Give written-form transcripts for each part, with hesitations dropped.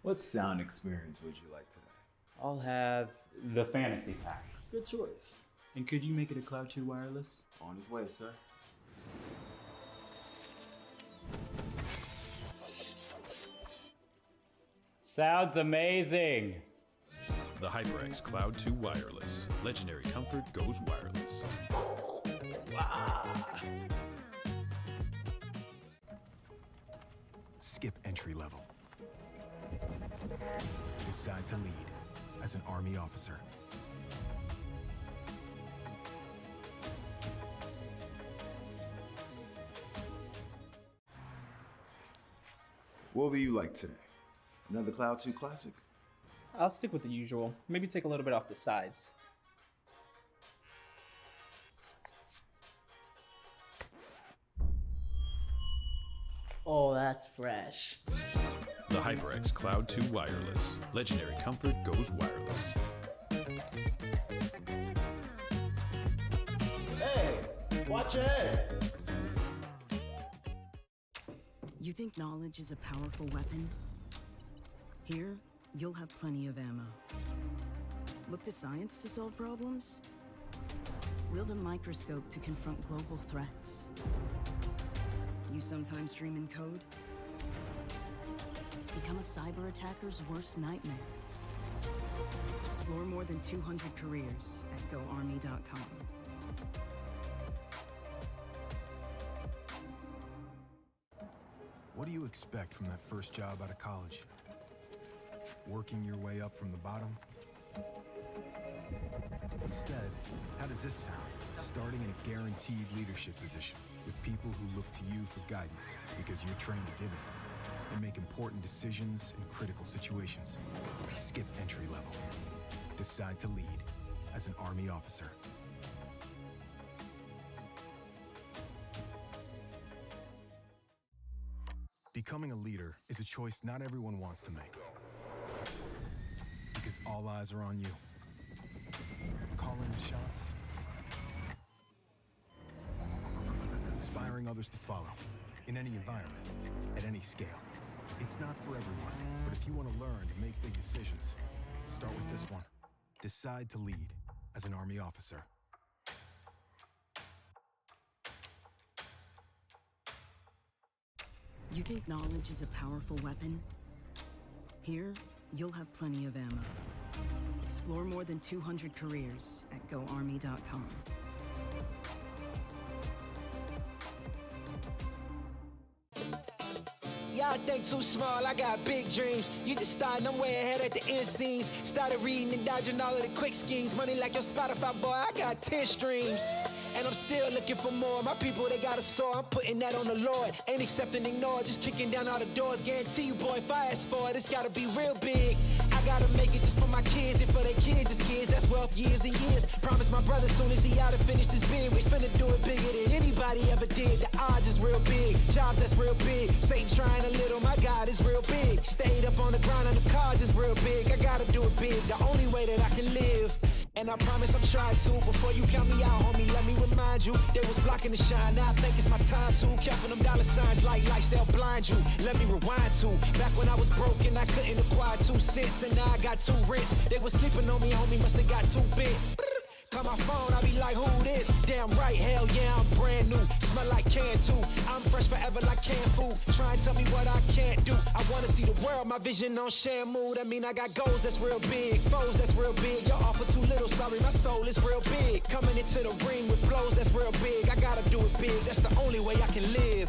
What sound experience would you like today? I'll have the fantasy pack. Good choice. And could you make it a Cloud 2 wireless? On his way, sir. Sounds amazing! The HyperX Cloud 2 Wireless. Legendary comfort goes wireless. Skip entry level. Decide to lead as an Army officer. What will you like today? Another Cloud 2 classic? I'll stick with the usual. Maybe take a little bit off the sides. Oh, that's fresh. The HyperX Cloud 2 Wireless. Legendary comfort goes wireless. Hey, watch your head. You think knowledge is a powerful weapon? Here, you'll have plenty of ammo. Look to science to solve problems? Wield a microscope to confront global threats. You sometimes dream in code? Become a cyber attacker's worst nightmare. Explore more than 200 careers at GoArmy.com. What do you expect from that first job out of college? Working your way up from the bottom? Instead, how does this sound? Starting in a guaranteed leadership position with people who look to you for guidance because you're trained to give it and make important decisions in critical situations. Skip entry level. Decide to lead as an Army officer. Becoming a leader is a choice not everyone wants to make. Because all eyes are on you. Calling the shots. Inspiring others to follow. In any environment. At any scale. It's not for everyone. But if you want to learn and make big decisions, start with this one. Decide to lead as an Army officer. You think knowledge is a powerful weapon? Here, you'll have plenty of ammo. Explore more than 200 careers at GoArmy.com. Y'all think too small, I got big dreams. You just starting, I'm way ahead at the end scenes. Started reading and dodging all of the quick schemes. Money like your Spotify, boy, I got 10 streams. And I'm still looking for more. My people, they got a soar, I'm putting that on the Lord. Ain't accepting, ignore, just kicking down all the doors. Guarantee you, boy, if I ask for it, it's gotta be real big. I gotta make it just for my kids and for their kids' as kids. That's wealth years and years. Promise my brother soon as he out and finish this bid, we finna do it bigger than anybody ever did. The odds is real big, jobs that's real big. Satan trying a little, my God is real big. Stayed up on the grind on the cars is real big. I gotta do it big, the only way that I can live. And I promise I'm trying to. Before you count me out, homie, let me remind you. They was blocking the shine, now I think it's my time to. Counting them dollar signs like lights, they'll blind you. Let me rewind to back when I was broke and I couldn't acquire 2 cents. And now I got 2 rents. They was sleeping on me, homie, must have got too big. Call my phone, I be like, who this? Damn right, hell yeah, I'm brand new. Smell like can too. I'm fresh forever like canned food. Try and tell me what I can't do. I wanna see the world, my vision on Shamu. That mean I got goals that's real big, foes that's real big. Your offer too little, sorry, my soul is real big. Coming into the ring with blows that's real big. I gotta do it big, that's the only way I can live.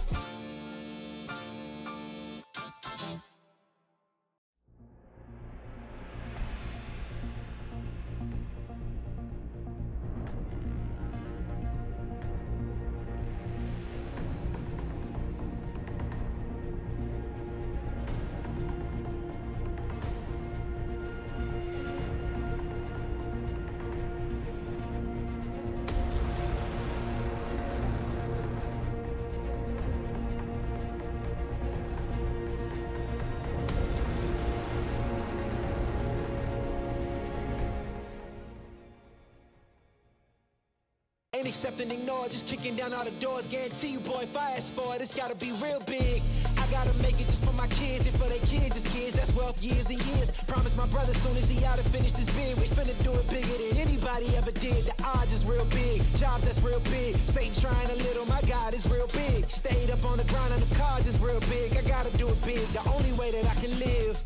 Ain't accepting, ignore, just kicking down all the doors. Guarantee you, boy, if I ask for it, it's gotta be real big. I gotta make it just for my kids and for their kids' as kids. That's what 12 years and years. Promise my brother soon as he out to finish this bid, we finna do it bigger than anybody ever did. The odds is real big, jobs that's real big. Satan trying a little, my God is real big. Stayed up on the grind on the cars is real big. I gotta do it big, the only way that I can live.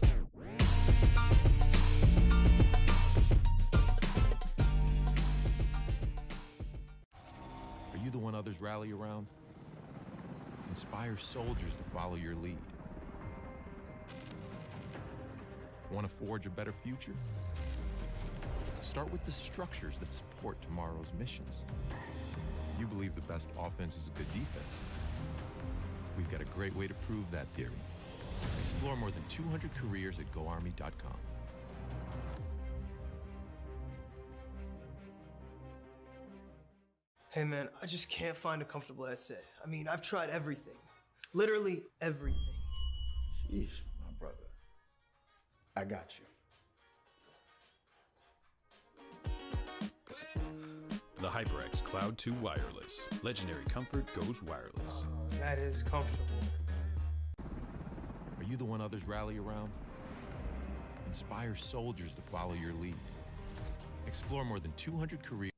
Are you the one others rally around? Inspire soldiers to follow your lead. Want to forge a better future? Start with the structures that support tomorrow's missions. You believe the best offense is a good defense. We've got a great way to prove that theory. Explore more than 200 careers at GoArmy.com. Hey man, I just can't find a comfortable headset. I mean, I've tried everything. Literally everything. Sheesh, my brother. I got you. The HyperX Cloud 2 Wireless. Legendary comfort goes wireless. That is comfortable. Are you the one others rally around? Inspire soldiers to follow your lead. Explore more than 200 careers.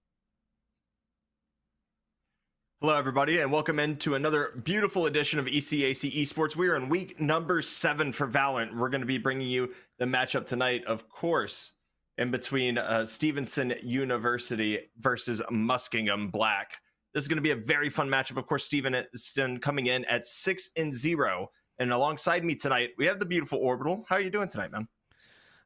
Hello, everybody, and welcome into another beautiful edition of ECAC Esports. We are in week number 7 for Valorant. We're going to be bringing you the matchup tonight, of course, in between Stevenson University versus Muskingum Black. This is going to be a very fun matchup. Of course, Stevenson coming in at 6-0, and alongside me tonight, we have the beautiful Orbital. How are you doing tonight, man?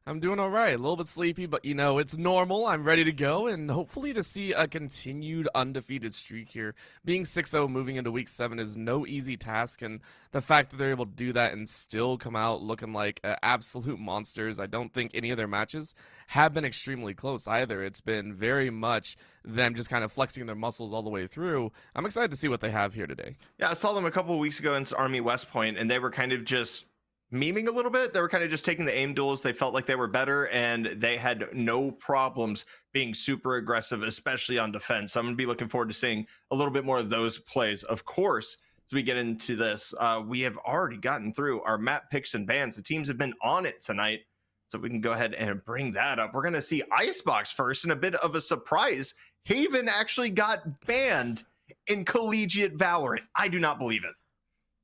I'm doing all right. A little bit sleepy, but, you know, it's normal. I'm ready to go, and hopefully to see a continued undefeated streak here. Being 6-0 moving into Week 7 is no easy task, and the fact that they're able to do that and still come out looking like absolute monsters, I don't think any of their matches have been extremely close either. It's been very much them just kind of flexing their muscles all the way through. I'm excited to see what they have here today. Yeah, I saw them a couple of weeks ago in Army West Point, and they were kind of just memeing a little bit. They were kind of just taking the aim duels. They felt like they were better, and they had no problems being super aggressive, especially on defense. So I'm going to be looking forward to seeing a little bit more of those plays. Of course, as we get into this, we have already gotten through our map picks and bans. The teams have been on it tonight, so we can go ahead and bring that up. We're going to see Icebox first, and a bit of a surprise. Haven actually got banned in Collegiate Valorant. I do not believe it.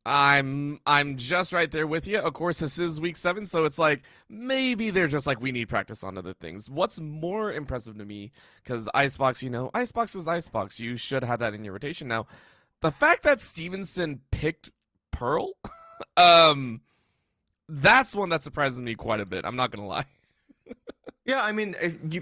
I'm just right there with you. Of course, this is Week 7, so it's like maybe they're just like, we need practice on other things. What's more impressive to me, because Icebox, you know, Icebox is Icebox. You should have that in your rotation. Now, the fact that Stevenson picked Pearl, that's one that surprises me quite a bit. I'm not going to lie. Yeah, I mean,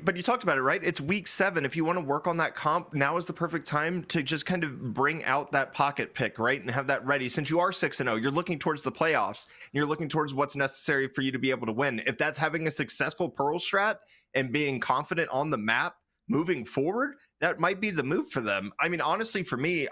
but you talked about it, right? It's Week 7. If you want to work on that comp, now is the perfect time to just kind of bring out that pocket pick, right? And have that ready. Since you are 6-0, you're looking towards the playoffs. And you're looking towards what's necessary for you to be able to win. If that's having a successful Pearl strat and being confident on the map moving forward, that might be the move for them. I mean, honestly, for me,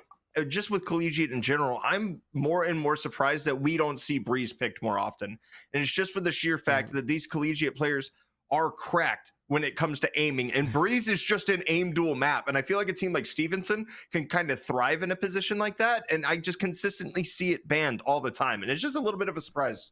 just with Collegiate in general, I'm more and more surprised that we don't see Breeze picked more often. And it's just for the sheer fact that these Collegiate players are cracked when it comes to aiming, and Breeze is just an aim duel map, and I feel like a team like Stevenson can kind of thrive in a position like that, and I just consistently see it banned all the time, and it's just a little bit of a surprise.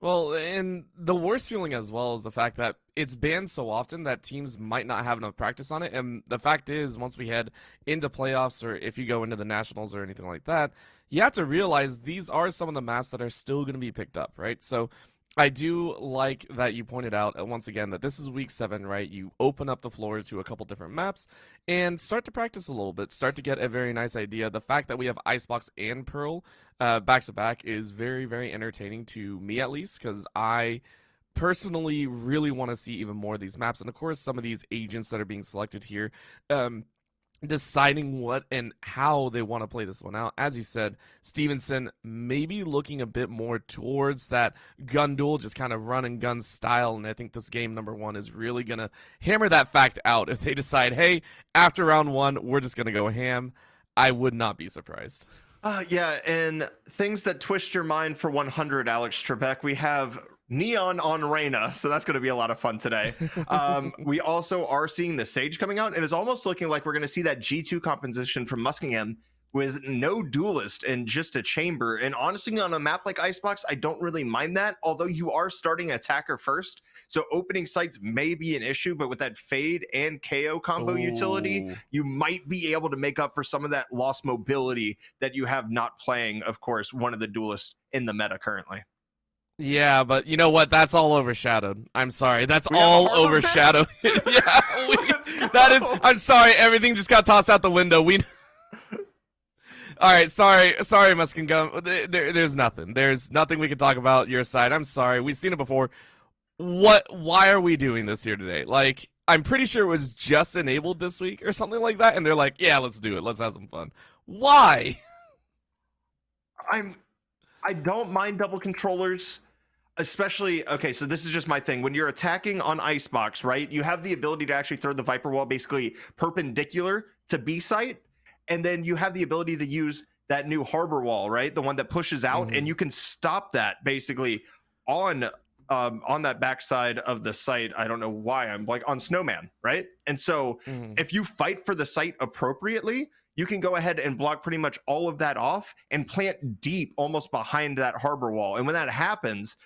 Well, and the worst feeling as well is the fact that it's banned so often that teams might not have enough practice on it, and the fact is, once we head into playoffs, or if you go into the Nationals or anything like that, you have to realize these are some of the maps that are still going to be picked up, right? So I do like that you pointed out once again that this is Week 7, right? You open up the floor to a couple different maps and start to practice a little bit, start to get a very nice idea. The fact that we have Icebox and Pearl back to back is very, very entertaining to me, at least, because I personally really want to see even more of these maps. And of course, some of these agents that are being selected here, deciding what and how they want to play this one out. As you said, Stevenson maybe looking a bit more towards that gun duel, just kind of run and gun style, and I think this game number 1 is really going to hammer that fact out. If they decide, hey, after round 1, we're just going to go ham, I would not be surprised. Yeah, and things that twist your mind for 100, Alex Trebek, we have Neon on Reyna, so that's going to be a lot of fun today. We also are seeing the Sage coming out, and it's almost looking like we're going to see that G2 composition from Muskingum with no duelist and just a chamber. And honestly, on a map like Icebox, I don't really mind that, although you are starting attacker first. So opening sights may be an issue, but with that fade and KO combo utility, you might be able to make up for some of that lost mobility that you have not playing, of course, one of the duelists in the meta currently. Yeah, but you know what? That's all overshadowed. I'm sorry. That's all overshadowed. Yeah, that is. I'm sorry. Everything just got tossed out the window. All right, sorry, Muskingum. There's nothing. There's nothing we can talk about your side. I'm sorry. We've seen it before. Why are we doing this here today? Like, I'm pretty sure it was just enabled this week or something like that, and they're like, yeah, let's do it. Let's have some fun. Why? I don't mind double controllers. Especially, okay, so this is just my thing. When you're attacking on Icebox, right, you have the ability to actually throw the Viper Wall basically perpendicular to B site, and then you have the ability to use that new Harbor Wall, right, the one that pushes out, and you can stop that basically on that backside of the site. I don't know why I'm like on Snowman, right? And so if you fight for the site appropriately, you can go ahead and block pretty much all of that off and plant deep almost behind that Harbor Wall. And when that happens,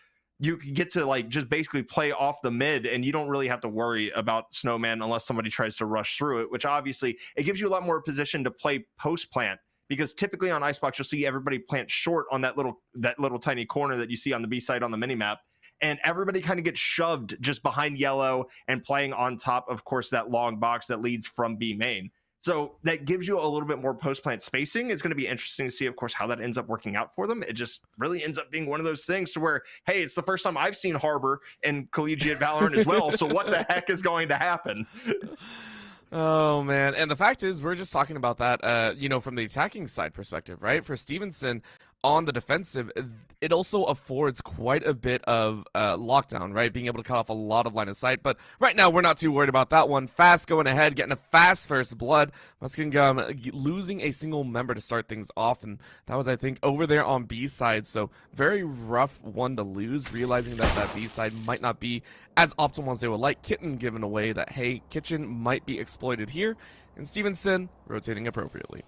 you get to like just basically play off the mid, and you don't really have to worry about Snowman unless somebody tries to rush through it, which obviously it gives you a lot more position to play post plant, because typically on Icebox you'll see everybody plant short on that little tiny corner that you see on the B side on the minimap, and everybody kind of gets shoved just behind yellow and playing on top, of course, that long box that leads from B main. So that gives you a little bit more post-plant spacing. It's going to be interesting to see, of course, how that ends up working out for them. It just really ends up being one of those things to where, hey, it's the first time I've seen Harbor in Collegiate Valorant as well, so what the heck is going to happen? Oh, man. And the fact is, we're just talking about that, you know, from the attacking side perspective, right? For Stevenson, on the defensive, it also affords quite a bit of lockdown, right? Being able to cut off a lot of line of sight. But right now, we're not too worried about that one. Fast going ahead, getting a fast first blood. Muskingum losing a single member to start things off. And that was, I think, over there on B side. So very rough one to lose, realizing that that B side might not be as optimal as they would like. Kitten giving away that, hey, Kitchen might be exploited here. And Stevenson rotating appropriately.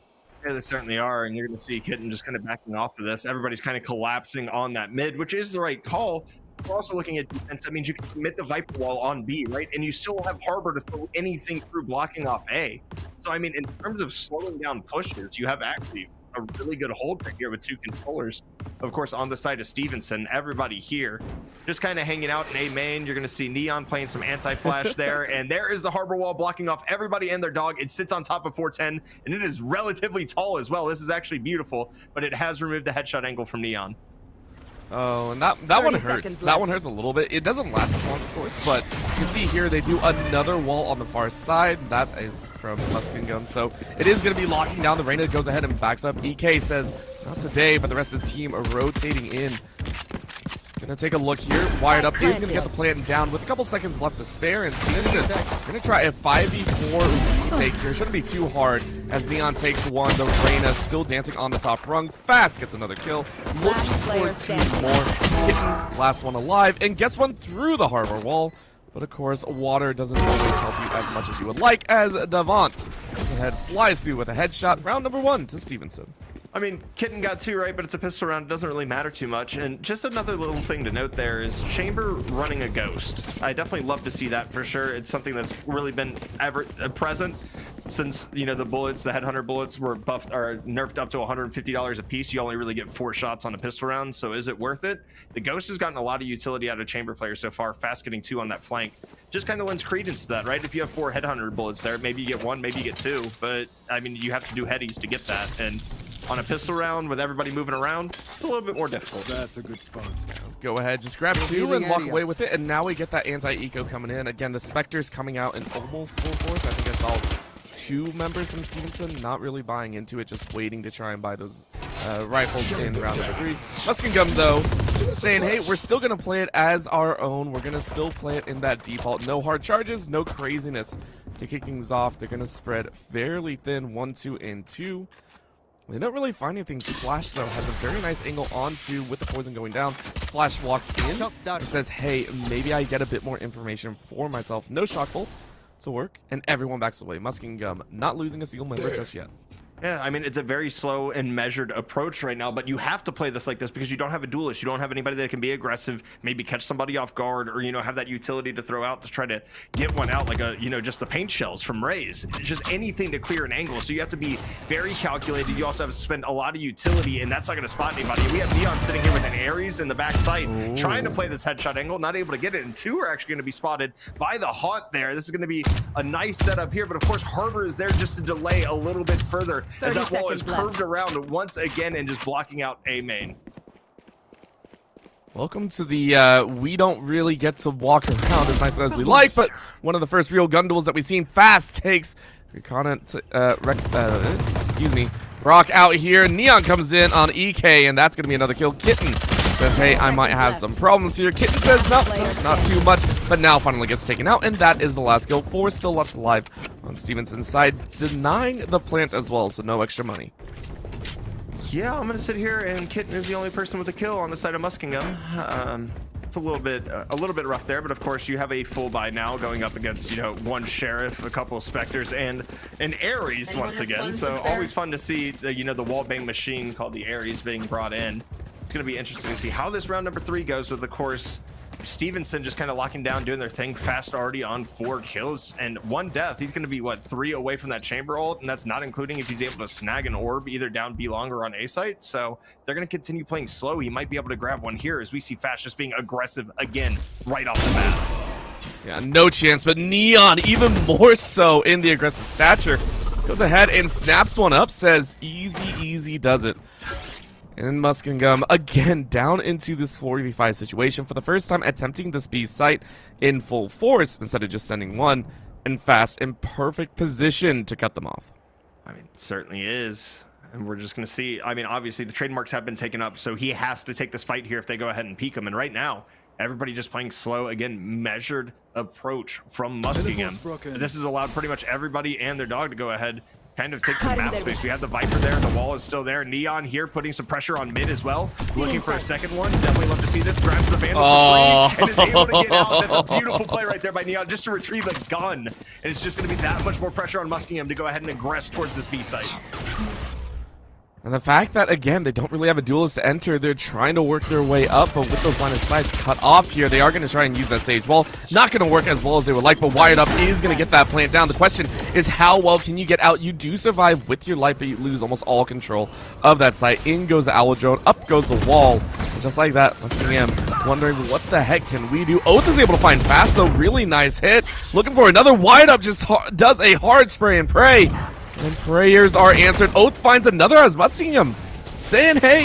Yeah, they certainly are, and you're going to see Kitten just kind of backing off of this. Everybody's kind of collapsing on that mid, which is the right call. We're also looking at defense. That means you can commit the Viper Wall on B, right? And you still have Harbor to throw anything through blocking off A. So, I mean, in terms of slowing down pushes, you have actually a really good hold right here with two controllers. Of course, on the side of Stevenson, everybody here just kind of hanging out in A main. You're going to see Neon playing some anti-flash there, and there is the Harbor Wall blocking off everybody and their dog. It sits on top of 410, and it is relatively tall as well. This is actually beautiful, but it has removed the headshot angle from Neon. Oh, and that one hurts. That one hurts a little bit. It doesn't last as long, of course, but you can see here they do another wall on the far side. That is from Muskingum, so it is going to be locking down. The Reyna goes ahead and backs up. EK says, not today, but the rest of the team are rotating in. Gonna take a look here. Wired up. Dude's gonna get the plan down with a couple seconds left to spare, and Stevenson gonna try a 5v4 retake here. Shouldn't be too hard as Neon takes one. The Reyna still dancing on the top rungs. Fast gets another kill. Looking for two more. Kitten, last one alive, and gets one through the Harbor Wall. But of course, water doesn't always help you as much as you would like, as Davant goes ahead, flies through with a headshot. Round number 1 to Stevenson. I mean, Kitten got 2 right, but it's a pistol round. It doesn't really matter too much. And just another little thing to note there is Chamber running a Ghost. I definitely love to see that for sure. It's something that's really been ever present since, you know, the bullets, the Headhunter bullets were buffed or nerfed up to $150 a piece. You only really get 4 shots on a pistol round. So is it worth it? The Ghost has gotten a lot of utility out of Chamber players so far. Fast getting 2 on that flank just kind of lends credence to that, right? If you have 4 Headhunter bullets there, maybe you get 1, maybe you get 2. But I mean, you have to do headies to get that. And on a pistol round with everybody moving around, it's a little bit more difficult. That's a good spot. Go ahead, just grab 2 and walk away with it, and now we get that anti-eco coming in. Again, the Spectre's coming out in almost full force. I think I saw 2 members from Stevenson not really buying into it, just waiting to try and buy those rifles in round number 3. Muskingum, though, saying, hey, we're still going to play it as our own. We're going to still play it in that default. No hard charges, no craziness. To kick things off, they're going to spread fairly thin, 1, 2, and 2. They don't really find anything. Splash, though, has a very nice angle onto with the poison going down. Splash walks in and says, hey, maybe I get a bit more information for myself. No shock bolt to work, and everyone backs away. Muskingum not losing a single member just yet. Yeah, I mean, it's a very slow and measured approach right now, but you have to play this like this because you don't have a duelist. You don't have anybody that can be aggressive, maybe catch somebody off guard, or, have that utility to throw out to try to get one out, like just the paint shells from Rays. It's just anything to clear an angle. So you have to be very calculated. You also have to spend a lot of utility, and that's not going to spot anybody. We have Neon sitting here with an Ares in the back sight, trying to play this headshot angle, not able to get it, and two are actually going to be spotted by the Haunt there. This is going to be a nice setup here, but of course, Harbor is there just to delay a little bit further as that wall is curved around once again and just blocking out A main. Welcome to the we don't really get to walk around as nice as we like, but one of the first real gun duels that we've seen. Fast takes Rock out here. Neon comes in on EK, and that's gonna be another kill. Kitten says, hey, I might have some problems here. Kitten says, no, not too much, but now finally gets taken out, and that is the last kill. 4 still left alive on Stevenson's side, denying the plant as well, so no extra money. Yeah, I'm gonna sit here, and Kitten is the only person with a kill on the side of Muskingum. It's a little bit rough there, but of course you have a full buy now going up against one Sheriff, a couple of Specters, and an Ares once again. So always fun to see the wall bang machine called the Ares being brought in. It's going to be interesting to see how this round number 3 goes with, of course, Stevenson just kind of locking down, doing their thing. Fast already on 4 kills and 1 death. He's going to be, 3 away from that chamber ult, and that's not including if he's able to snag an orb either down B long or on A site. So they're going to continue playing slow. He might be able to grab one here as we see Fast just being aggressive again right off the bat. Yeah, no chance, but Neon even more so in the aggressive stature. Goes ahead and snaps one up, says easy does it. And Muskingum again down into this 4v5 situation for the first time, attempting this B site in full force instead of just sending one, and Fast in perfect position to cut them off. I mean, it certainly is. And we're just going to see, I mean, obviously the trademarks have been taken up, so he has to take this fight here if they go ahead and peek him. And right now, everybody just playing slow, again, measured approach from Muskingum. This has allowed pretty much everybody and their dog to go ahead, kind of take some map space. We have the Viper there, the wall is still there. Neon here putting some pressure on mid as well, looking for a second one. Definitely love to see this. Grabs the Vandal for free and is able to get out. That's a beautiful play right there by Neon just to retrieve a gun. And it's just going to be that much more pressure on Muskingum to go ahead and aggress towards this B site. And the fact that, again, they don't really have a duelist to enter, they're trying to work their way up, but with those line of sights cut off here, they are going to try and use that Sage Wall. Not going to work as well as they would like, but Wired Up is going to get that plant down. The question is, how well can you get out? You do survive with your life, but you lose almost all control of that site. In goes the Owl Drone, up goes the wall. And just like that, Muskingum wondering, what the heck can we do? Oath is able to find Fast, though. Really nice hit. Looking for another. Wired Up just does a hard spray and pray. And prayers are answered. Oath finds another as Muskingum saying, hey,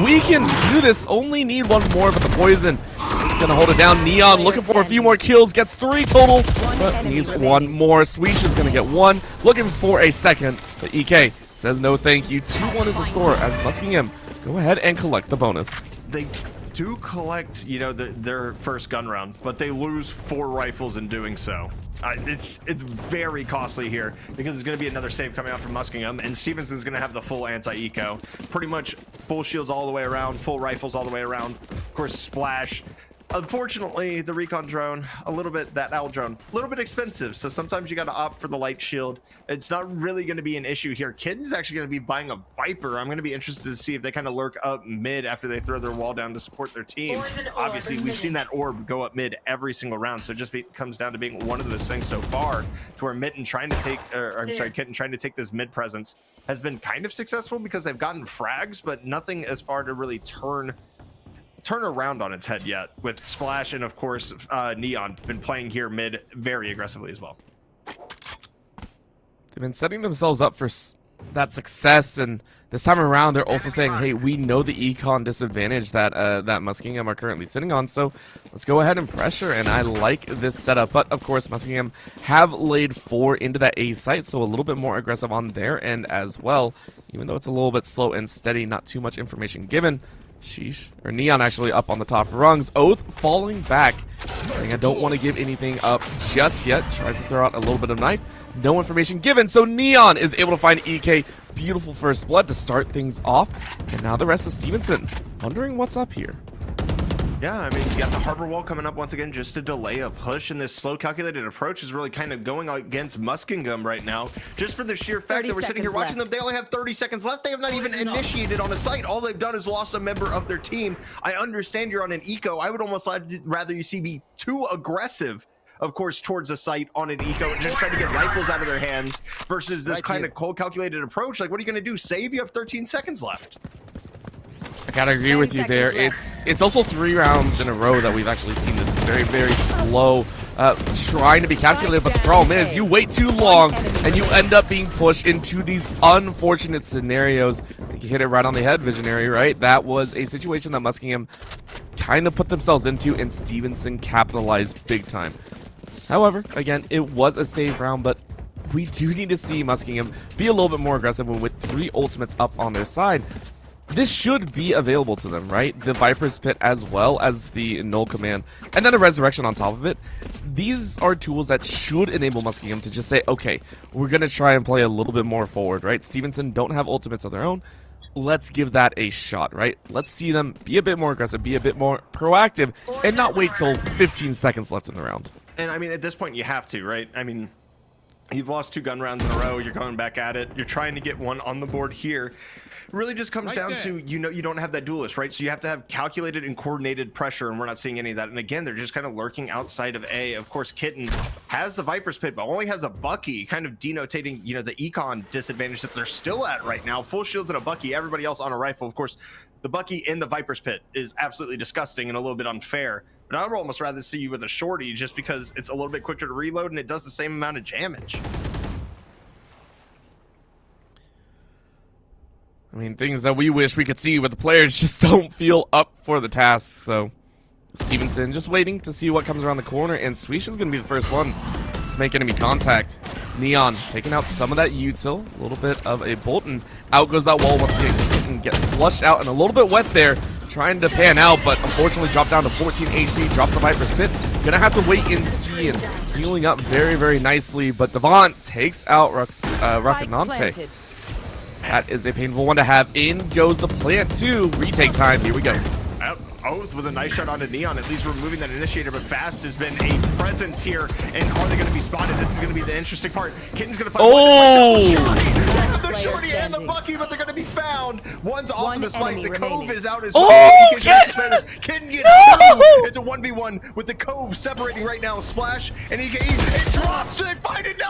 we can do this. Only need one more, but the poison is going to hold it down. Neon looking for a few more kills. Gets 3 total, but needs 1 more. Sweesh is going to get 1. Looking for a second, but EK says no thank you. 2-1 is the score as Muskingum go ahead and collect the bonus. They do collect, their first gun round, but they lose 4 rifles in doing so. It's very costly here because there's going to be another save coming out from Muskingum, and Stevenson's going to have the full anti-eco. Pretty much full shields all the way around, full rifles all the way around. Of course, Splash. Unfortunately, the recon drone, that owl drone, a little bit expensive. So sometimes you got to opt for the light shield. It's not really going to be an issue here. Kitten's actually going to be buying a Viper. I'm going to be interested to see if they kind of lurk up mid after they throw their wall down to support their team. Obviously, we've seen that orb go up mid every single round. So it just comes down to being one of those things so far to where Kitten trying to take this mid presence has been kind of successful because they've gotten frags, but nothing as far to really turn around on its head yet, with Splash and of course Neon been playing here mid very aggressively as well. They've been setting themselves up for that success, and this time around they're also saying, hey, we know the econ disadvantage that that Muskingum are currently sitting on, so let's go ahead and pressure. And I like this setup, but of course Muskingum have laid 4 into that A site, so a little bit more aggressive on their end as well, even though it's a little bit slow and steady, not too much information given. Sheesh. Or Neon actually up on the top rungs. Oath falling back, saying I don't want to give anything up just yet. Tries to throw out a little bit of knife. No information given, so Neon is able to find EK. Beautiful first blood to start things off. And now the rest of Stevenson wondering what's up here. Yeah, I mean, you got the harbor wall coming up once again just to delay a push, and this slow calculated approach is really kind of going against Muskingum right now, just for the sheer fact that we're sitting here watching them. They only have 30 seconds left. They have not even initiated on a site. All they've done is lost a member of their team. I understand you're on an eco. I would almost rather you see be too aggressive, of course, towards a site on an eco and just try to get rifles out of their hands versus this kind of cold calculated approach. Like, what are you going to do? Save? You have 13 seconds left. I gotta agree with you there. It's also 3 rounds in a row that we've actually seen this very, very slow trying to be calculated, but the problem is you wait too long and you end up being pushed into these unfortunate scenarios. I think you hit it right on the head, Visionary, right? That was a situation that Muskingum kind of put themselves into, and Stevenson capitalized big time. However, again, it was a save round, but we do need to see Muskingum be a little bit more aggressive with 3 ultimates up on their side. This should be available to them, right? The Viper's Pit as well as the Null Command, and then a Resurrection on top of it. These are tools that should enable Muskingum to just say, okay, we're going to try and play a little bit more forward, right? Stevenson don't have ultimates of their own. Let's give that a shot, right? Let's see them be a bit more aggressive, be a bit more proactive, and not wait till 15 seconds left in the round. And I mean, at this point, you have to, right? I mean, you've lost 2 gun rounds in a row. You're going back at it. You're trying to get one on the board here. It really just comes down to, you know, you don't have that duelist, right? So you have to have calculated and coordinated pressure, and we're not seeing any of that. And again, they're just kind of lurking outside of A. Of course, Kitten has the Viper's Pit, but only has a Bucky, kind of denotating, you know, the econ disadvantage that they're still at right now. Full shields and a Bucky, everybody else on a rifle. Of course, the Bucky in the Viper's Pit is absolutely disgusting and a little bit unfair. But I would almost rather see you with a shorty just because it's a little bit quicker to reload and it does the same amount of damage. I mean, things that we wish we could see, but the players just don't feel up for the task. So Stevenson just waiting to see what comes around the corner, and Swish is going to be the first one to make enemy contact. Neon taking out some of that util, a little bit of a bolt, and out goes that wall once again. Can get flushed out and a little bit wet there, trying to pan out, but unfortunately dropped down to 14 HP, drops the Viper's Pit. Gonna have to wait and see, and healing up very, very nicely, but Devant takes out Rakanante. That is a painful one to have. In goes the plant too. Retake time. Here we go. Oath with a nice shot onto Neon, at least removing that initiator, but Fast has been a presence here. And are they going to be spotted? This is going to be the interesting part. Kitten's going to find the shorty and the Bucky, but they're going to be found. One's off of the spike. The Cove is out as well. Kitten gets 2. It's a 1v1 with the Cove separating right now. Splash, and it drops. They find it now.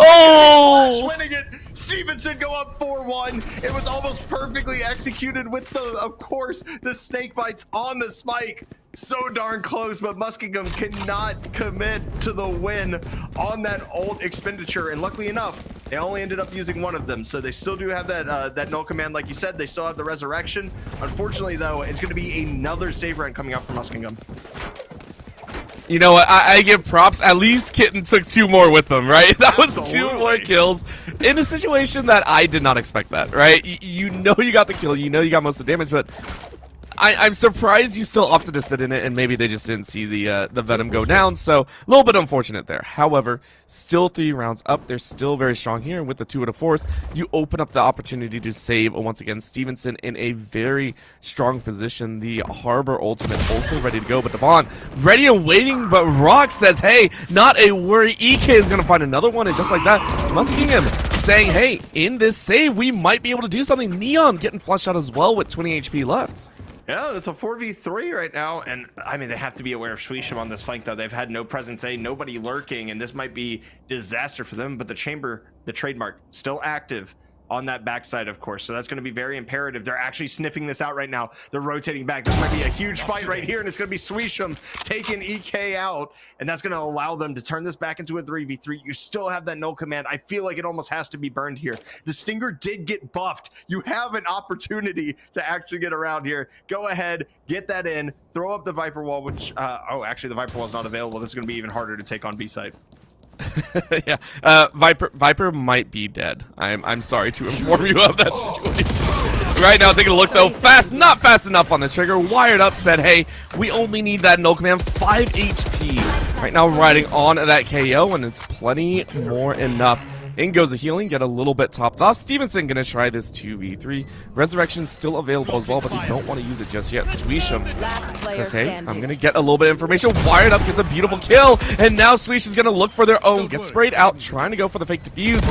Splash winning it. Stevenson go up 4-1. It was almost perfectly executed with the, of course, the snake bites on the spike. So darn close, but Muskingum cannot commit to the win on that old expenditure. And luckily enough, they only ended up using one of them. So they still do have that that null command, like you said. They still have the resurrection. Unfortunately, though, it's going to be another save run coming out from Muskingum. You know what? I give props. At least Kitten took 2 more with them, right? That was 2 more kills in a situation that I did not expect that, right? You know you got the kill. You know you got most of the damage, but I'm surprised you still opted to sit in it, and maybe they just didn't see the Venom go down, so a little bit unfortunate there. However, still 3 rounds up. They're still very strong here. With the 2 of the force, you open up the opportunity to save, once again, Stevenson in a very strong position. The Harbor ultimate also ready to go, but Devon ready and waiting, but Rock says, hey, not a worry. EK is going to find another one, and just like that, Muskingum saying, hey, in this save, we might be able to do something. Neon getting flushed out as well with 20 HP left. Yeah, it's a 4v3 right now, and I mean, they have to be aware of Swisham on this flank, though. They've had no presence A, nobody lurking, and this might be disaster for them, but the chamber, the trademark, still active on that backside, of course, so that's going to be very imperative. They're actually sniffing this out right now. They're rotating back. This might be a huge fight right here, and it's going to be Swisham taking EK out, and that's going to allow them to turn this back into a 3v3. You still have that null command. I feel like it almost has to be burned here. The Stinger did get buffed. You have an opportunity to actually get around here. Go ahead, get that in, throw up the Viper wall, which, oh, actually the Viper wall is not available. This is going to be even harder to take on B side. Yeah, Viper might be dead. I'm sorry to inform you of that situation. Right now, taking a look though, not fast enough on the trigger. Wired up said, hey, we only need that null command, 5 HP. Right now, riding on that KO, and it's plenty more enough. In goes the healing, get a little bit topped off. Stevenson gonna try this 2v3. Resurrection's still available as well, but they don't want to use it just yet. Swisham says, hey, I'm gonna get a little bit of information. Wired up, gets a beautiful kill, and now Swish is gonna look for their own. Gets sprayed out, trying to go for the fake defuse.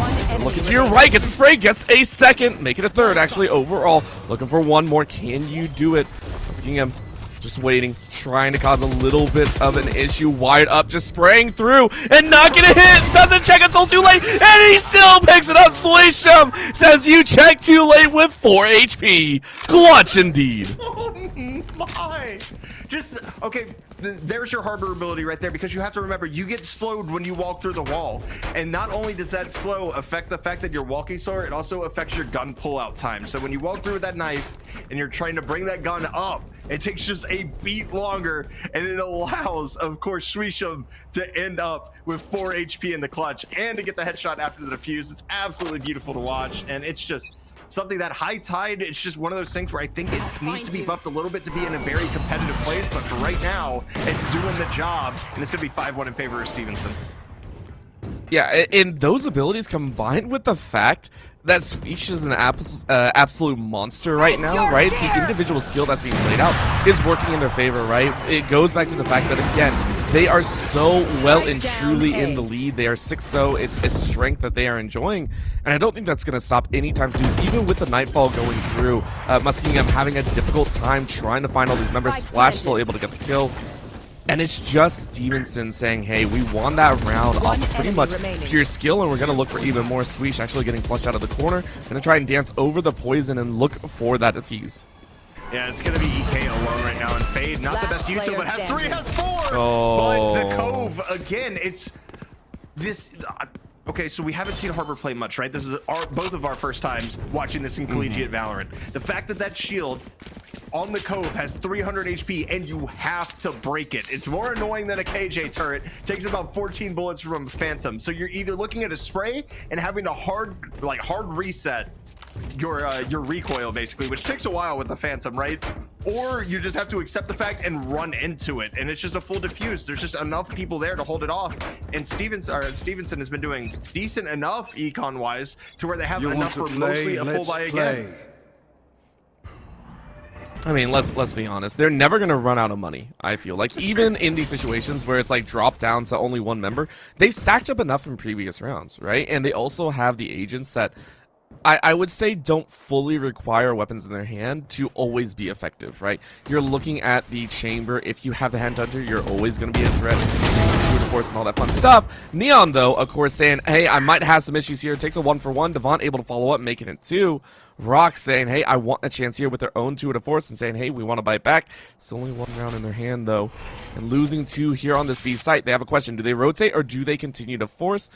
Looking to your right, gets a spray, gets a second, make it a third actually overall. Looking for one more. Can you do it? Muskingum just waiting, trying to cause a little bit of an issue. Wired up, just spraying through and not gonna hit. Doesn't check until too late, and he still picks it up. Swisham says you check too late with 4 HP. Clutch indeed. Oh my! Just okay. There's your harbor ability right there, because you have to remember you get slowed when you walk through the wall, and not only does that slow affect the fact that you're walking slower, it also affects your gun pullout time. So when you walk through with that knife and you're trying to bring that gun up, it takes just a beat longer, and it allows, of course, Swisham to end up with 4 HP in the clutch and to get the headshot after the defuse. It's absolutely beautiful to watch, and it's just something that high tide, it's just one of those things where I think it needs to be buffed a little bit to be in a very competitive place, but for right now, it's doing the job, and it's going to be 5-1 in favor of Stevenson. Yeah, and those abilities combined with the fact that Swish is an absolute monster right now, right? The individual skill that's being played out is working in their favor, right? It goes back to the fact that, again, they are so well and truly in the lead. They are 6-0. It's a strength that they are enjoying, and I don't think that's going to stop anytime soon, even with the Nightfall going through. Muskingum having a difficult time trying to find all these members. Splash still able to get the kill. And it's just Stevenson saying, hey, we won that round off pretty much pure skill, and we're going to look for even more. Swish actually getting flushed out of the corner. Going to try and dance over the poison and look for that defuse. Yeah, it's going to be EK alone right now, and Fade, not the best YouTube, but has 3, has 4! Oh. But the Cove, again, it's this... Okay, so we haven't seen Harbor play much, right? This is both of our first times watching this in collegiate Valorant. The fact that that shield on the Cove has 300 HP and you have to break it. It's more annoying than a KJ turret. Takes about 14 bullets from a Phantom. So you're either looking at a spray and having to hard reset your recoil, basically, which takes a while with the Phantom, right? Or you just have to accept the fact and run into it, and it's just a full defuse. There's just enough people there to hold it off, and Stevenson has been doing decent enough econ wise to where they have enough for mostly a full buy again. I mean, let's be honest. They're never going to run out of money, I feel. Like, even in these situations where it's like dropped down to only one member, they've stacked up enough from previous rounds, right? And they also have the agents that I would say don't fully require weapons in their hand to always be effective, right? You're looking at the chamber. If you have the hand hunter, you're always going to be a threat. Of course, and all that fun stuff. Neon, though, of course, saying, hey, I might have some issues here. Takes a 1-for-1. Devon able to follow up, making it 2. Rock saying, hey, I want a chance here with their own 2 to force, and saying, hey, we want to bite back. It's only 1 round in their hand, though. And losing 2 here on this B site, they have a question. Do they rotate or do they continue to force?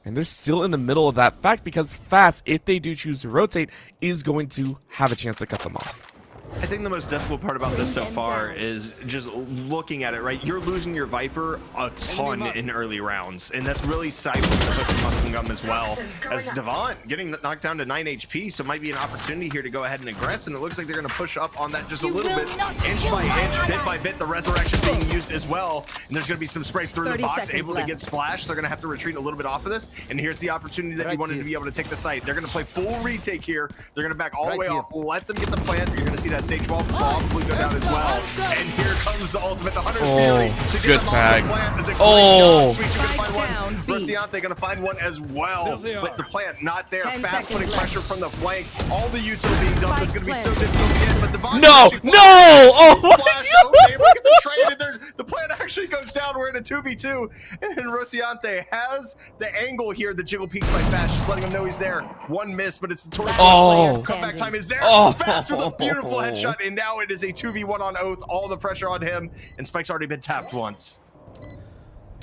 And they're still in the middle of that fact, because Fast, if they do choose to rotate, is going to have a chance to cut them off. I think the most difficult part about this so far is just looking at it, right? You're losing your Viper a ton in early rounds, and that's really sideways to put Muskingum as well. As Devon getting knocked down to 9 HP, so it might be an opportunity here to go ahead and aggress, and it looks like they're going to push up on that just a little bit, inch by inch, bit by bit. The resurrection being used as well, and there's going to be some spray through the box, able to get splashed. They're going to have to retreat a little bit off of this, and here's the opportunity that you wanted to be able to take the site. They're going to play full retake here. They're going to back all the way off, let them get the plant. You're going to see that Sage Wall probably go down as well. And here comes the ultimate, the Hunter's Fury. To Good tag. That's a great shot. Sweet, you're gonna find one. Rociante gonna find one as well. But the plant not there. Fast putting pressure from the flank. All the util being dumped. That's gonna be so difficult to get. But Devon Oh my God. Okay, look at the trade. And the plant actually goes down. We're in a 2v2. And Rociante has the angle here. The jiggle peaks by Fast, just letting him know he's there. One miss, but it's the tornado. Comeback time is there. Fast with a beautiful headshot. And now it is a 2v1 on Oath. All the pressure on him. And Spike's already been tapped once.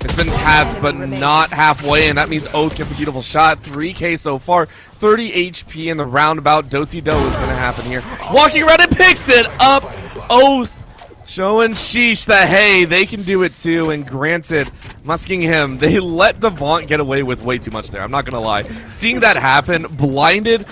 It's been tapped, but not halfway, and that means Oath gets a beautiful shot. 3K so far, 30 HP in the roundabout. Do-si-do is going to happen here. Walking around and picks it up. Oath showing Sheesh that, hey, they can do it too. And granted, Muskingum, they let Devon get away with way too much there. I'm not going to lie. Seeing that happen, blinded,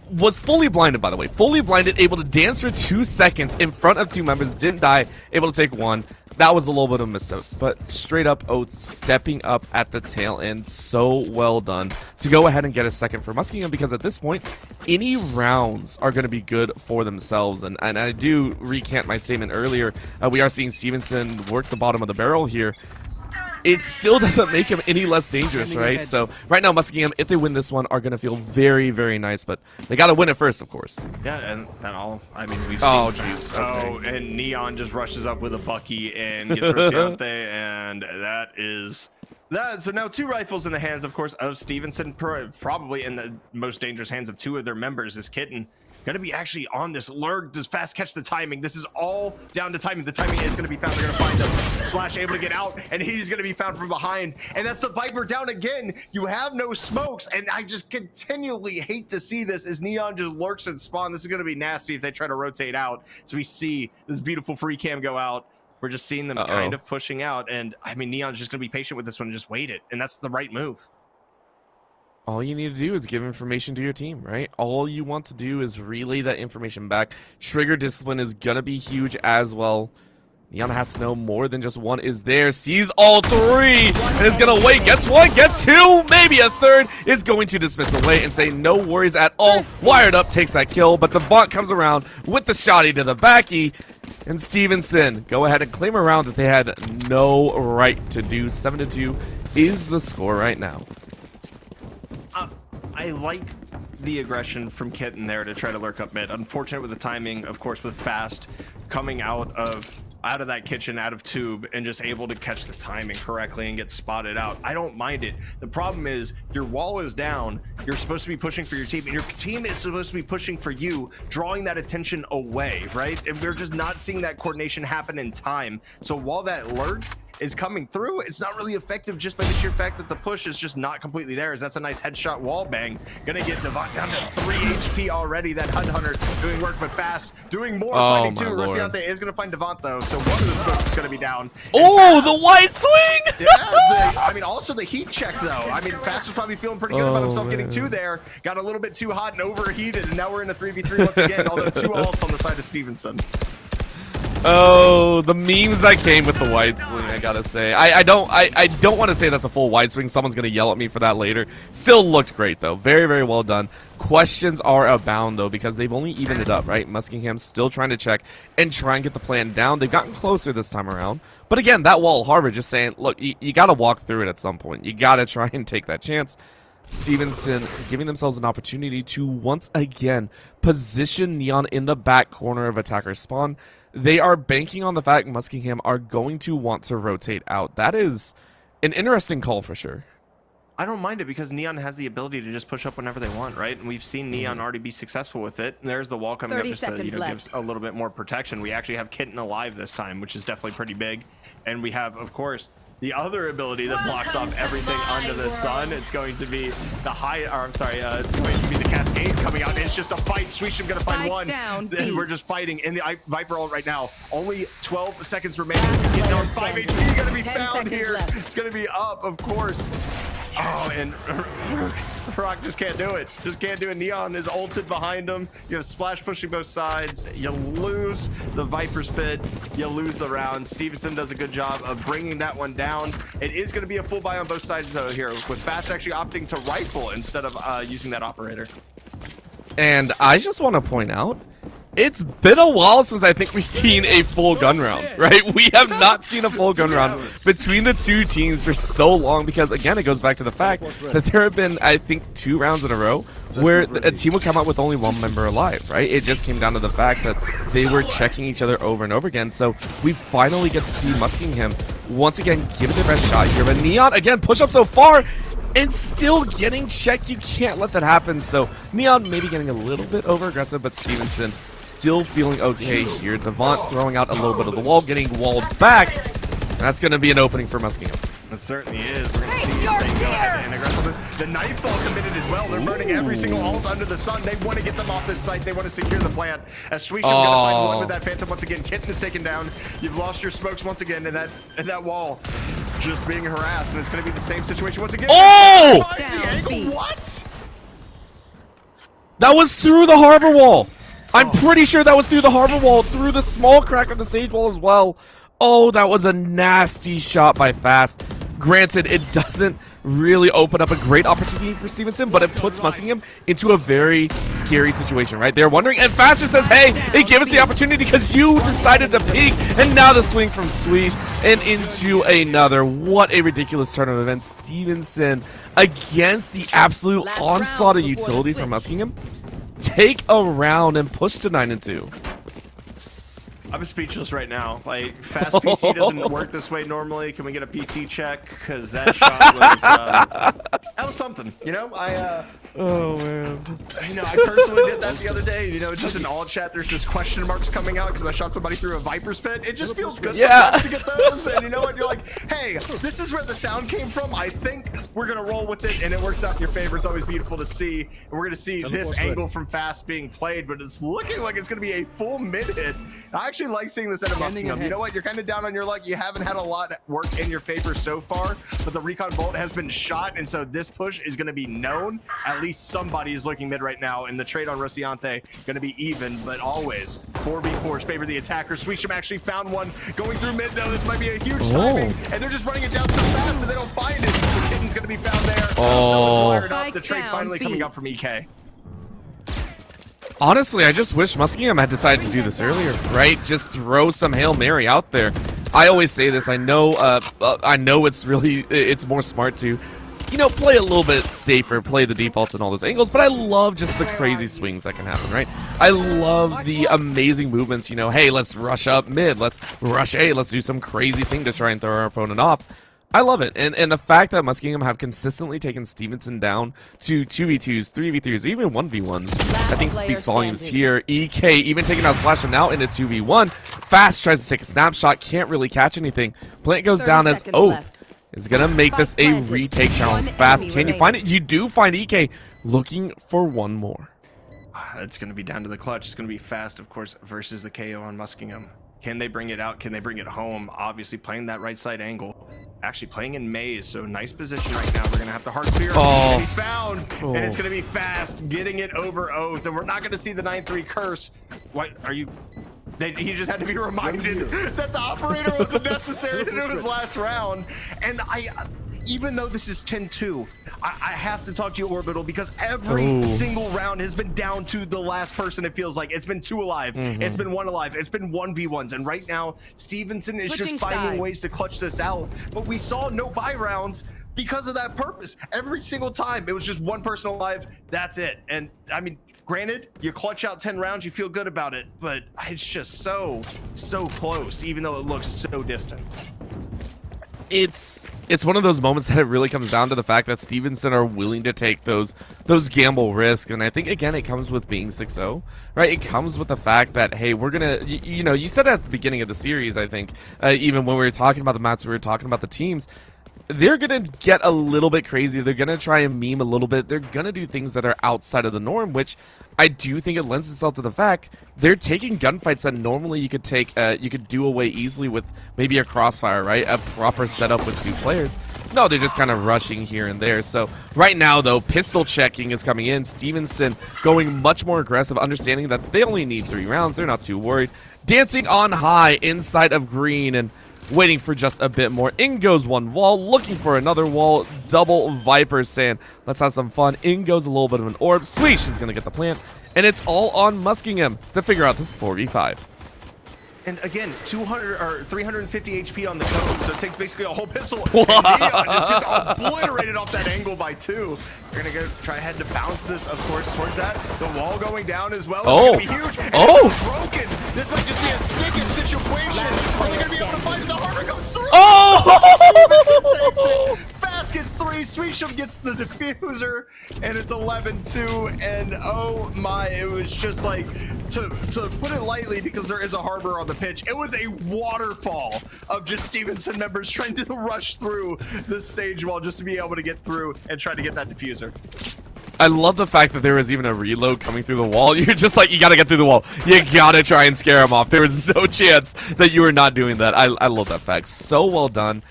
was fully blinded, by the way. Fully blinded, able to dance for 2 seconds in front of 2 members. Didn't die, able to take 1. That was a little bit of a misstep, but straight up Oates stepping up at the tail end. So well done to go ahead and get a second for Muskingum, because at this point, any rounds are going to be good for themselves. And I do recant my statement earlier. We are seeing Stevenson work the bottom of the barrel here. It still doesn't make him any less dangerous, right? So right now, Muskingum, if they win this one, are going to feel very, very nice. But they got to win it first, of course. Yeah, and that all, I mean, we've Oh, seen jeez. fast. Okay. And Neon just rushes up with a Bucky and gets Rociante, and that is that. So now 2 rifles in the hands, of course, of Stevenson, probably in the most dangerous hands of 2 of their members is Kitten. Going to be actually on this lurk. Does fast catch the timing? This is all down to timing. The timing is going to be found. They're going to find him. Splash able to get out, and he's going to be found from behind. And that's the Viper down again. You have no smokes, and I just continually hate to see this as Neon just lurks and spawn. This is going to be nasty if they try to rotate out. So we see this beautiful free cam go out. We're just seeing them kind of pushing out, and I mean, Neon's just going to be patient with this one and just wait it, and that's the right move. All you need to do is give information to your team, right? All you want to do is relay that information back. Trigger discipline is going to be huge as well. Neon has to know more than just one is there. Sees all 3 and is going to wait. Gets 1, gets 2, maybe a 3rd. Is going to dismiss away and say no worries at all. Wired Up takes that kill, but the bot comes around with the shotty to the backy. And Stevenson go ahead and claim a round that they had no right to do. 7-2 is the score right now. I like the aggression from Kitten there to try to lurk up mid. Unfortunate with the timing, of course, with fast coming out of that kitchen, out of tube, and just able to catch the timing correctly and get spotted out. I don't mind it. The problem is your wall is down. You're supposed to be pushing for your team, and your team is supposed to be pushing for you, drawing that attention away, right? And we're just not seeing that coordination happen in time. So while that lurk is coming through, it's not really effective just by the sheer fact that the push is just not completely there. As that's a nice headshot wall bang. Gonna get Devant down to 3 HP already. That HUD Hunter doing work, but fast doing more, finding 2. Rociante is gonna find Devant though, so one of the smokes is gonna be down. Oh, the white swing! Yeah, I mean, also the heat check though. I mean, Fast was probably feeling pretty good about himself getting 2 there. Got a little bit too hot and overheated, and now we're in a 3v3 once again, although 2 ults on the side of Stevenson. Oh, the memes that came with the wide swing, I gotta say. I don't want to say that's a full wide swing. Someone's gonna yell at me for that later. Still looked great though. Very, very well done. Questions are abound though, because they've only evened it up, right? Muskingum still trying to check and try and get the plan down. They've gotten closer this time around. But again, that wall harbor just saying, look, you gotta walk through it at some point. You gotta try and take that chance. Stevenson giving themselves an opportunity to once again position Neon in the back corner of attacker spawn. They are banking on the fact Muskingum are going to want to rotate out. That is an interesting call for sure. I don't mind it because Neon has the ability to just push up whenever they want, right? And we've seen Neon already be successful with it. And there's the wall coming up just to give a little bit more protection. We actually have Kitten alive this time, which is definitely pretty big. And we have, of course, the other ability that blocks off everything under the sun. It's going to be the it's going to be the Cascade coming out. It's just a fight. Swisham gonna find one. And we're just fighting in the Viper ult right now. Only 12 seconds remaining. Getting on 5 HP, gonna be found here. It's gonna be up, of course. Oh, and Rock just can't do it. Just can't do it. Neon is ulted behind him. You have Splash pushing both sides. You lose the Viper Spit. You lose the round. Stevenson does a good job of bringing that one down. It is going to be a full buy on both sides though here, with Fast actually opting to rifle instead of using that operator. And I just want to point out, it's been a while since I think we've seen a full gun round, right? We have not seen a full gun round between the two teams for so long because, again, it goes back to the fact that there have been, I think, 2 rounds in a row where a team would come out with only 1 member alive, right? It just came down to the fact that they were checking each other over and over again. So we finally get to see Muskingum once again give it their best shot here. But Neon, again, push up so far and still getting checked. You can't let that happen. So Neon maybe getting a little bit over aggressive, but Stevenson still feeling okay here. Devant throwing out a little bit of the wall, getting walled back. That's going to be an opening for Muskingum. It certainly is. We're going to see if they go ahead and aggressiveness. The Nightfall committed as well. They're burning every single ult under the sun. They want to get them off this site. They want to secure the plant. As Swisham going to find one with that Phantom once again. Kitten is taken down. You've lost your smokes once again, and that wall just being harassed. And it's going to be the same situation once again. Oh! What? That was through the harbor wall. I'm pretty sure that was through the harbor wall, through the small crack of the sage wall as well. Oh, that was a nasty shot by Fast. Granted, it doesn't really open up a great opportunity for Stevenson, but it puts Muskingum into a very scary situation, right? They're wondering, and Fast just says, hey, give us the opportunity because you decided to peek, and now the swing from Sweet and into another. What a ridiculous turn of events. Stevenson against the absolute onslaught of utility from Muskingum. Take a round and push to 9-2. I'm speechless right now. Like, fast PC doesn't work this way normally. Can we get a PC check? Because that shot was that was something. You know, oh man. You know, I personally did that the other day. You know, just in all chat, there's just question marks coming out because I shot somebody through a Viper's pit. It just feels good sometimes to get those. And you know what? You're like, hey, this is where the sound came from. I think we're gonna roll with it, and it works out in your favor. It's always beautiful to see. And we're gonna see this angle from Fast being played, but it's looking like it's gonna be a full mid hit. I actually like seeing this at a Muskingum. You know what? You're kind of down on your luck. You haven't had a lot work in your favor so far, but the recon bolt has been shot, and so this push is going to be known. At least somebody is looking mid right now, and the trade on Rociante going to be even, but always 4v4s favor the attacker. Sweetsham actually found one going through mid, though. This might be a huge timing, and they're just running it down so fast that they don't find it. The kitten's going to be found there. So much wired up. The trade finally coming up from EK. Honestly, I just wish Muskingum had decided to do this earlier, right? Just throw some Hail Mary out there. I always say this. I know it's more smart to, you know, play a little bit safer, play the defaults and all those angles, but I love just the crazy swings that can happen, right? I love the amazing movements, you know, hey, let's rush up mid, let's rush A, let's do some crazy thing to try and throw our opponent off. I love it, and the fact that Muskingum have consistently taken Stevenson down to 2v2s, 3v3s, even 1v1s, I think speaks volumes here. EK even taking out Splash and now into 2v1. Fast tries to take a snapshot, can't really catch anything. Plant goes down as is gonna make this a retake challenge. Fast, can you find it? You do find EK looking for one more. It's gonna be down to the clutch. It's gonna be Fast, of course, versus the KO on Muskingum. Can they bring it out? Can they bring it home? Obviously playing that right side angle. Actually playing in maze, so nice position right now. We're gonna have to hard clear. And he's found, and it's gonna be Fast getting it over Oath, and we're not gonna see the 9-3 curse. What are you? He just had to be reminded that the operator wasn't necessary, that it was last round. And even though this is 10-2, I have to talk to you, Orbital, because every single round has been down to the last person. It feels like it's been 2 alive, it's been 1 alive, it's been 1v1s, and right now Stevenson is just finding ways to clutch this out. But we saw no buy rounds because of that purpose. Every single time it was just 1 person alive, that's it. And I mean, granted, you clutch out 10 rounds, you feel good about it, but it's just so close, even though it looks so distant. It's one of those moments that it really comes down to the fact that Stevenson are willing to take those gamble risks, and I think again it comes with being 6-0, right? It comes with the fact that, hey, we're gonna, you know, you said at the beginning of the series, I think, even when we were talking about the maps, we were talking about the teams, they're gonna get a little bit crazy. They're gonna try and meme a little bit. They're gonna do things that are outside of the norm, which I do think it lends itself to the fact they're taking gunfights that normally you could take, you could do away easily with maybe a crossfire, right? A proper setup with 2 players. No, they're just kind of rushing here and there. So right now, though, pistol checking is coming in. Stevenson going much more aggressive, understanding that they only need 3 rounds. They're not too worried. Dancing on high inside of green and waiting for just a bit more. In goes 1 wall, looking for another wall. Double Viper saying, let's have some fun. In goes a little bit of an orb. Sweesh is going to get the plant. And it's all on Muskingum to figure out this 4v5. And again, 200 or 350 HP on the code, so it takes basically a whole pistol. And Neon just gets obliterated off that angle by 2. They're gonna go try ahead to bounce this, of course, towards that. The wall going down as well. It's gonna be huge. And it's broken. This might just be a stick-in situation. Are they gonna be able to find it? The harbor comes through. Fast gets 3. Sweetsham gets the diffuser, and it's 11-2. And oh my, it was just like, to put it lightly, because there is a harbor on the pitch, it was a waterfall of just Stevenson members trying to rush through the stage wall just to be able to get through and try to get that diffuser. I love the fact that there was even a reload coming through the wall. You're just like, you gotta get through the wall. You gotta try and scare him off. There was no chance that you were not doing that. I love that fact. So well done.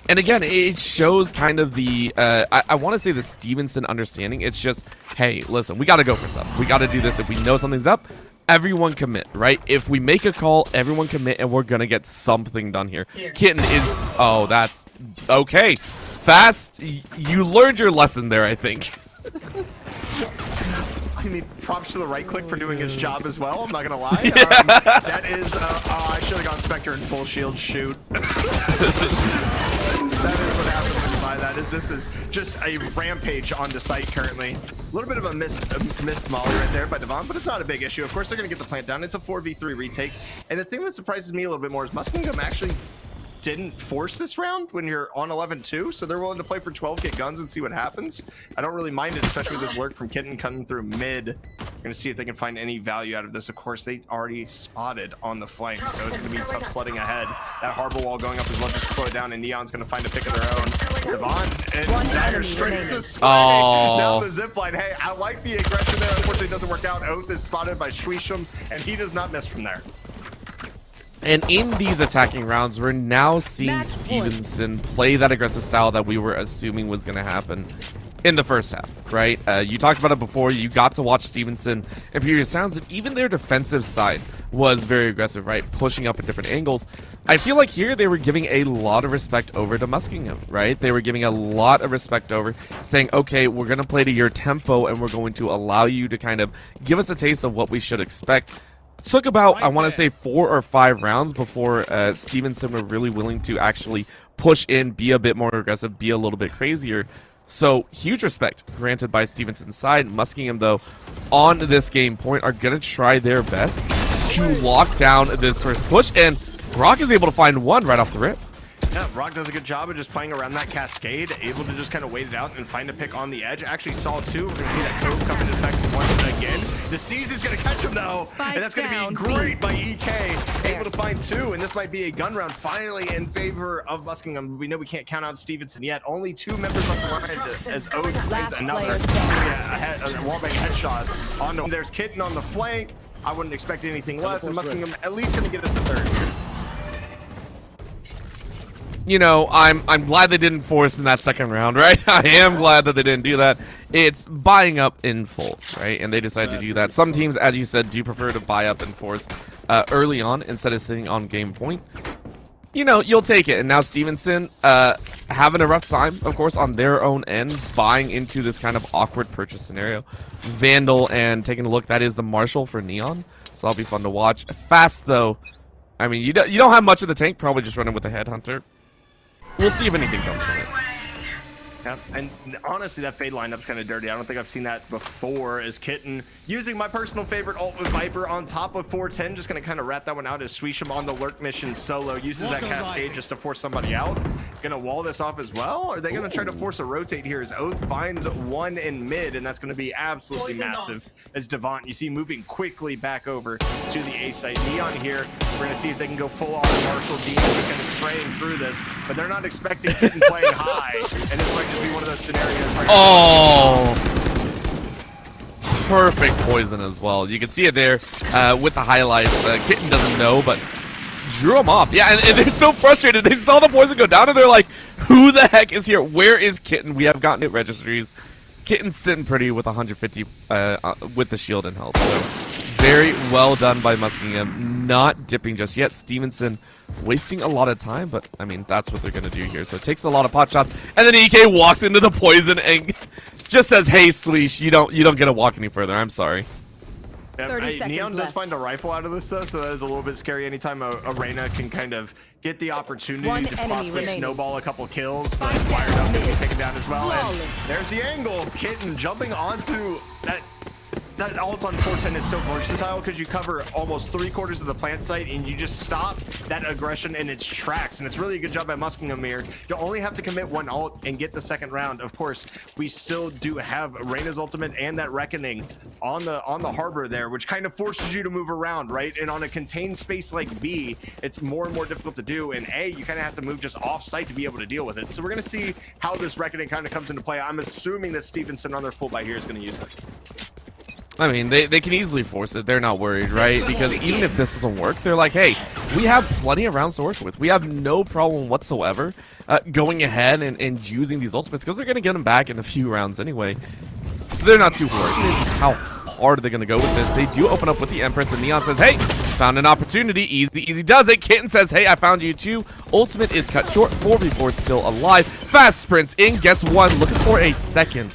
And again, it shows kind of the, I want to say the Stevenson understanding. It's just, hey, listen, we got to go for stuff. We got to do this. If we know something's up, everyone commit, right? If we make a call, everyone commit, and we're gonna get something done here. Kitten is... Oh, that's... Okay. Fast, you learned your lesson there, I think. I mean, props to the right click for doing his job as well, I'm not gonna lie. Yeah. That is... oh, I should have gone Spectre in full shield shoot. That is what happens when you buy that. This is just a rampage onto site currently. A little bit of a missed molly right there by Devon, but it's not a big issue. Of course, they're going to get the plant down. It's a 4v3 retake. And the thing that surprises me a little bit more is Muskingum actually didn't force this round when you're on 11-2, so they're willing to play for 12, get guns, and see what happens. I don't really mind it, especially with this lurk from Kitten coming through mid. We're going to see if they can find any value out of this. Of course, they already spotted on the flank, so it's going to be tough sledding ahead. That harbor wall going up as well just to slow it down, and Neon's going to find a pick of their own. Devon and Dagger straight to the spray. Now the zipline. Hey, I like the aggression there. Unfortunately, it doesn't work out. Oath is spotted by Shwisham, and he does not miss from there. And in these attacking rounds, we're now seeing Stevenson play that aggressive style that we were assuming was going to happen in the first half, right? You talked about it before. You got to watch Stevenson and previous sounds, and even their defensive side was very aggressive, right? Pushing up at different angles. I feel like here they were giving a lot of respect over to Muskingum, right? They were giving a lot of respect over, saying, okay, we're going to play to your tempo, and we're going to allow you to kind of give us a taste of what we should expect. Took about, I want to say, 4 or 5 rounds before Stevenson were really willing to actually push in, be a bit more aggressive, be a little bit crazier. So, huge respect granted by Stevenson's side. Muskingum, though, on this game point, are going to try their best to lock down this first push, and Rock is able to find one right off the rip. Yeah, Rock does a good job of just playing around that cascade, able to just kind of wait it out and find a pick on the edge. Actually saw 2. We're going to see that code come into effect once again. The Seize is going to catch him, though, and that's going to be great by EK. Able to find 2, and this might be a gun round finally in favor of Muskingum. We know we can't count out Stevenson yet. Only 2 members left behind as Oath brings another wallbang headshot on them. There's Kitten on the flank. I wouldn't expect anything less, and Muskingum at least going to get us the 3rd here. You know, I'm glad they didn't force in that second round, right? I am glad that they didn't do that. It's buying up in full, right? And they decided to do that. Some teams, as you said, do prefer to buy up and force early on instead of sitting on game point. You know, you'll take it. And now Stevenson having a rough time, of course, on their own end, buying into this kind of awkward purchase scenario. Vandal and taking a look, that is the Marshall for Neon. So that'll be fun to watch. Fast, though. I mean, you don't have much in the tank, probably just running with the Headhunter. We'll see if anything comes from it. Yeah, and honestly, that fade lineup's kind of dirty. I don't think I've seen that before. As Kitten using my personal favorite ult with Viper on top of 410, just going to kind of rat that one out as Swisham on the lurk mission solo uses that cascade just to force somebody out. Going to wall this off as well. Or are they going to try to force a rotate here as Oath finds one in mid, and that's going to be absolutely massive. As Devon, you see moving quickly back over to the A site. Neon here, we're going to see if they can go full on Marshall. Dean is just going to spray him through this, but they're not expecting Kitten playing high, and this might just be one of those scenarios where perfect poison as well. You can see it there with the highlights. Kitten doesn't know, but drew him off. Yeah, and they're so frustrated. They saw the poison go down, and they're like, who the heck is here? Where is Kitten? We have gotten it registries. Kitten's sitting pretty with 150 with the shield and health. So very well done by Muskingum. Not dipping just yet. Stevenson wasting a lot of time, but I mean, that's what they're going to do here. So it takes a lot of pot shots, and then EK walks into the poison and just says, hey, Sleesh, you don't get to walk any further. I'm sorry. Yeah, Neon does find a rifle out of this, though, so that is a little bit scary. Anytime a Reyna can kind of get the opportunity to possibly snowball a couple kills, but fired up and be taken down as well. And there's the angle. Kitten jumping onto that. That ult on 410 is so versatile because you cover almost 3/4 of the plant site and you just stop that aggression in its tracks. And it's really a good job by Muskingum here. You only have to commit one ult and get the second round. Of course, we still do have Reyna's ultimate and that Reckoning on the harbor there, which kind of forces you to move around, right? And on a contained space like B, it's more and more difficult to do. And A, you kind of have to move just off site to be able to deal with it. So we're going to see how this Reckoning kind of comes into play. I'm assuming that Stevenson on their full buy here is going to use it. I mean, they can easily force it. They're not worried, right? Because even if this doesn't work, they're like, hey, we have plenty of rounds to work with. We have no problem whatsoever going ahead and using these ultimates because they're going to get them back in a few rounds anyway. So they're not too worried. How hard are they going to go with this? They do open up with the Empress, and Neon says, hey, found an opportunity. Easy does it. Kitten says, hey, I found you too. Ultimate is cut short. 4v4 still alive. Fast sprints in, gets one, looking for a second.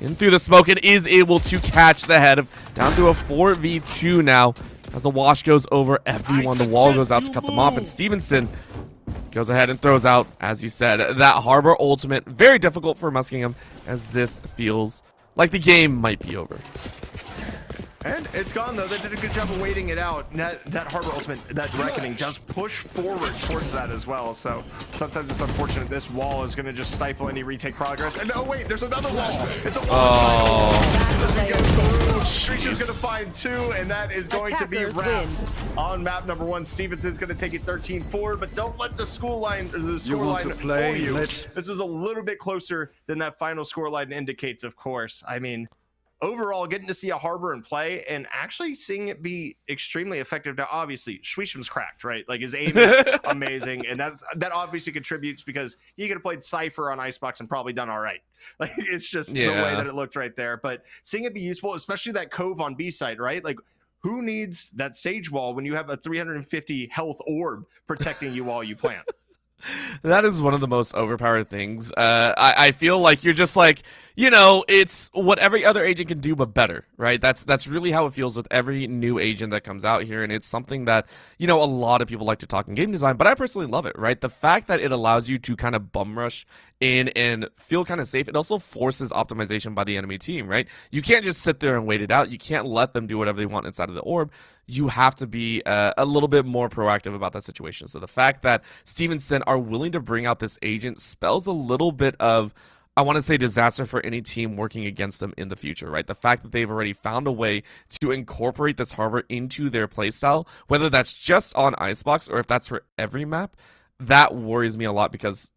In through the smoke and is able to catch the head of down to a 4v2 now. As the wash goes over everyone, the wall goes out to cut them off, and Stevenson goes ahead and throws out, as you said, that Harbor ultimate. Very difficult for Muskingum, as this feels like the game might be over. And it's gone, though. They did a good job of waiting it out. That Harbor ultimate, that Reckoning, does push forward towards that as well. So sometimes it's unfortunate this wall is going to just stifle any retake progress. And oh, wait, there's another wall. It's a wall. Streisham's going to find two, and that is going to be wrapped on map number 1. Stevenson's going to take it 13-4, but don't let the scoreline fool you. This was a little bit closer than that final scoreline indicates, of course. I mean, overall, getting to see a Harbor in play and actually seeing it be extremely effective. Now, obviously, Schweisham's cracked, right? Like, his aim is amazing, and that obviously contributes because he could have played Cypher on Icebox and probably done all right. Like, it's just the way that it looked right there. But seeing it be useful, especially that Cove on B side, right? Like, who needs that Sage Wall when you have a 350 health orb protecting you while you plant? That is one of the most overpowered things. I feel like you're just like, you know, it's what every other agent can do, but better, right? That's really how it feels with every new agent that comes out here, and it's something that, you know, a lot of people like to talk in game design, but I personally love it, right? The fact that it allows you to kind of bum rush in and feel kind of safe, it also forces optimization by the enemy team, right? You can't just sit there and wait it out. You can't let them do whatever they want inside of the orb. You have to be a little bit more proactive about that situation. So the fact that Stevenson are willing to bring out this agent spells a little bit of, I want to say, disaster for any team working against them in the future, right? The fact that they've already found a way to incorporate this Harbor into their playstyle, whether that's just on Icebox or if that's for every map, that worries me a lot, because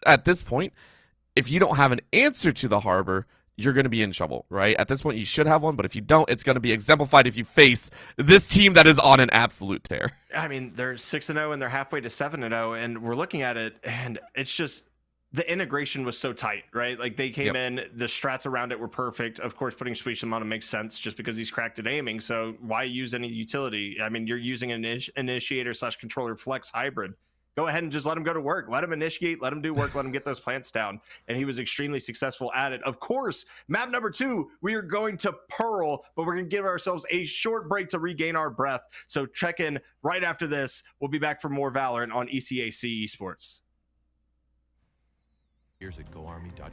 at this point, if you don't have an answer to the Harbor, you're going to be in trouble, right? At this point, you should have one, but if you don't, it's going to be exemplified if you face this team that is on an absolute tear. I mean, they're 6-0 and they're halfway to 7-0, and we're looking at it, and it's just, the integration was so tight, right? Like, they came in, the strats around it were perfect. Of course, putting Schweisham on it makes sense just because he's cracked at aiming, so why use any utility? I mean, you're using an initiator/controller flex hybrid. Go ahead and just let him go to work. Let him initiate, let him do work, let him get those plants down. And he was extremely successful at it. Of course, map number 2, we are going to Pearl, but we're going to give ourselves a short break to regain our breath. So check in right after this. We'll be back for more Valorant on ECAC Esports. Here's at GoArmy.com.